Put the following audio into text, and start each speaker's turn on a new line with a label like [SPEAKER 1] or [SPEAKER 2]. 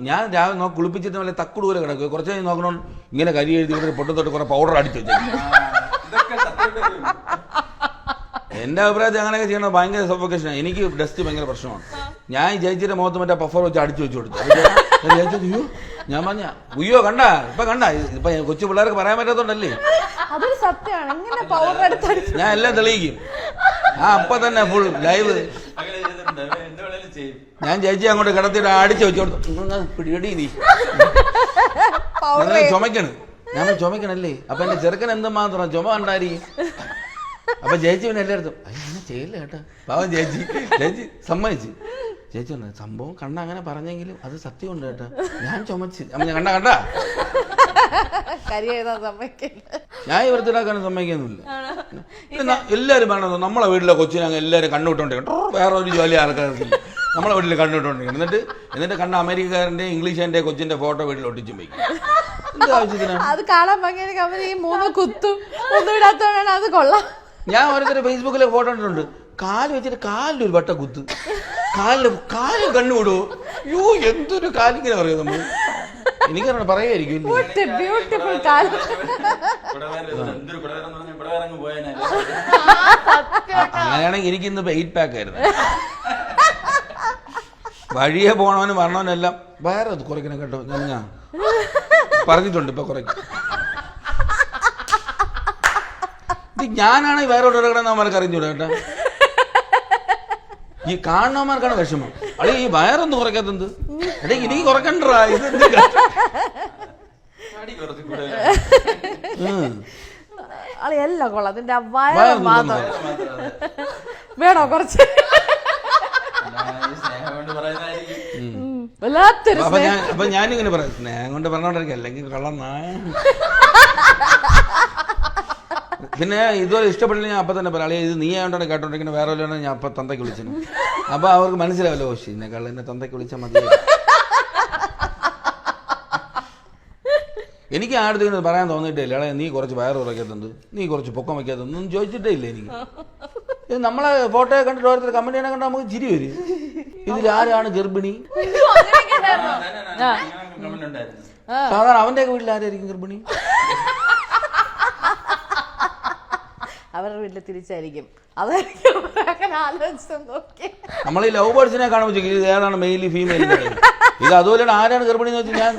[SPEAKER 1] ഞാൻ രാവിലെ കുളിപ്പിച്ചിട്ട് നല്ല തക്കുടൂരെ കിടക്കുക. കുറച്ച് കഴിഞ്ഞ് നോക്കണോ ഇങ്ങനെ കരി എഴുതി പൊട്ടത്തൊട്ട് കുറെ പൗഡർ അടിച്ചു വെച്ചു. എന്റെ അഭിപ്രായത്തിൽ അങ്ങനെയൊക്കെ ചെയ്യണത് ഭയങ്കര സഫോക്കേഷനാണ്. എനിക്ക് ഡസ്റ്റ് ഭയങ്കര പ്രശ്നമാണ്. ഞാൻ ചേച്ചിയുടെ മുഖത്ത് മറ്റേ പഫർ വെച്ച് അടിച്ചു വെച്ചു കൊടുത്തു. അയ്യോ ഞാൻ പറഞ്ഞ ഉയ്യോ കണ്ട ഇപ്പൊ കൊച്ചു പിള്ളേർക്ക് പറയാൻ പറ്റാത്തോണ്ടല്ലേ. ഞാൻ എല്ലാം തെളിയിക്കും. അപ്പൊ തന്നെ ഫുൾ ലൈവ് ഞാൻ ചേച്ചി അങ്ങോട്ട് കിടത്തിട്ട് അടിച്ചു വെച്ചു കൊടുത്തു. പിടിയടി നീ ചുമക്കണ്. ഞാൻ ചുമക്കണല്ലേ. അപ്പൊ എന്റെ ചെറുക്കൻ എന്തുമാത്രം ചുമ കണ്ടായിരിക്കും. അപ്പൊ ചേച്ചി പിന്നെ എല്ലായിടത്തും അങ്ങനെ ചെയ്യില്ല കേട്ടാ. പാവം ചേച്ചി സമ്മതിച്ചു. ചേച്ചി പറഞ്ഞു സംഭവം കണ്ട അങ്ങനെ പറഞ്ഞെങ്കിലും അത് സത്യമുണ്ട് കേട്ടാ. ഞാൻ ചുമച്ച് അമ്മ ഞാൻ കണ്ട ഞാൻ വൃത്തിയിലാക്കാൻ സമ്മതിക്കുന്നില്ല. എല്ലാരും പറയണത് നമ്മളെ വീട്ടിലെ കൊച്ചിനെ അങ്ങ് എല്ലാവരും കണ്ണുവിട്ടോണ്ടിരിക്കണം. വേറെ ഒരു ജോലി ആൾക്കാർക്കില്ല. നമ്മളെ വീട്ടിൽ കണ്ണുവിട്ടോണ്ടിരിക്കണം. എന്നിട്ട് കണ്ട അമേരിക്കക്കാരന്റെ ഇംഗ്ലീഷിന്റെ കൊച്ചിന്റെ ഫോട്ടോ വീട്ടിൽ ഒട്ടിച്ചും വയ്ക്കും.
[SPEAKER 2] അത് കാണാൻ ഭംഗി കുത്തും ഒന്നും ഇടാത്തോണ്ടാണ്. അത് കൊള്ളാം.
[SPEAKER 1] ഞാൻ ഓരോരുത്തർ ഫേസ്ബുക്കിലെ ഫോട്ടോ ഇട്ടിട്ടുണ്ട്. കാല് വെച്ചിട്ട് കാലിലൊരു വട്ട കുത്ത്. കാല് കണ്ണുവിടുവോ? യോ എന്തൊരു കാലിങ്ങനെ പറയും നമ്മൾ. എനിക്കറിയണം പറയായിരിക്കും. അങ്ങനെയാണെങ്കിൽ എനിക്കിന്ന് 8 പാക്ക് ആയിരുന്നു. വഴിയെ പോണവനും വരണവനെല്ലാം വേറെ കുറയ്ക്കണം കേട്ടോ. ഞാൻ പറഞ്ഞിട്ടുണ്ട് ഇപ്പൊ കുറയ്ക്കും. ഞാനാണെങ്കിൽ വേറെ കിടക്കണം അവർക്ക് അറിഞ്ഞൂടാ കേട്ടാ. ഈ കാണുന്നവന്മാർക്കാണ് വിഷമം. അളി ഈ വയറൊന്നും കുറയ്ക്കാത്തത് എടേ എനിക്ക് കുറക്കണ്ടാ.
[SPEAKER 2] എല്ലാം കൊള്ളാം. അതിന്റെ വയറ് മാത്രം വേണോ കുറച്ച്.
[SPEAKER 1] അപ്പൊ ഞാനിങ്ങനെ പറയാം സ്നേഹം കൊണ്ട് പറഞ്ഞോണ്ടിരിക്കും. അല്ലെങ്കിൽ കള്ളം നായ. പിന്നെ ഇതുപോലെ ഇഷ്ടപ്പെട്ടില്ല ഞാൻ അപ്പൊ തന്നെ പറയാം. ഇത് നീ ആയതുകൊണ്ടാണ് കേട്ടോണ്ടിരിക്കുന്ന. വേറെ വല്ല ഞാൻ അപ്പൊ തന്തയ്ക്ക് വിളിച്ചു. അപ്പൊ അവർക്ക് മനസ്സിലാവല്ലോ. ഓശി എന്നെ കള്ളെന്നെ തന്തയ്ക്ക് വിളിച്ചാൽ മതി. എനിക്ക് ആടുത്ത് പറയാൻ തോന്നിയിട്ടില്ല. നീ കുറച്ച് വയറ് കുറയ്ക്കാത്തത്, നീ കുറച്ച് പൊക്കം വയ്ക്കാത്തൊന്നും ചോദിച്ചിട്ടേ ഇല്ല എനിക്ക്. ഇത് നമ്മളെ ഫോട്ടോ കണ്ടിട്ട് ഓരോരുത്തർ കമന്റ് ചെയ്യാൻ കണ്ടാൽ നമുക്ക് ചിരി വരും. ഇതിലാരാണ് ഗർഭിണി? സാധാരണ അവന്റെ വീട്ടിൽ ആരായിരിക്കും ഗർഭിണി?
[SPEAKER 2] അവരുടെ വീട്ടിൽ തിരിച്ചായിരിക്കും. അതായിരിക്കും ആലോചിച്ചു നോക്കി.
[SPEAKER 1] നമ്മൾ ഈ ലവ് ബേർഡ്സിനെ കാണുമ്പോൾ ഇത് ഏതാണ് മെയിലി ഫീമെയിൽ. ഇത് അതുപോലെ ആരാണ് ഗർഭിണി എന്ന് വെച്ചാൽ ഞാൻ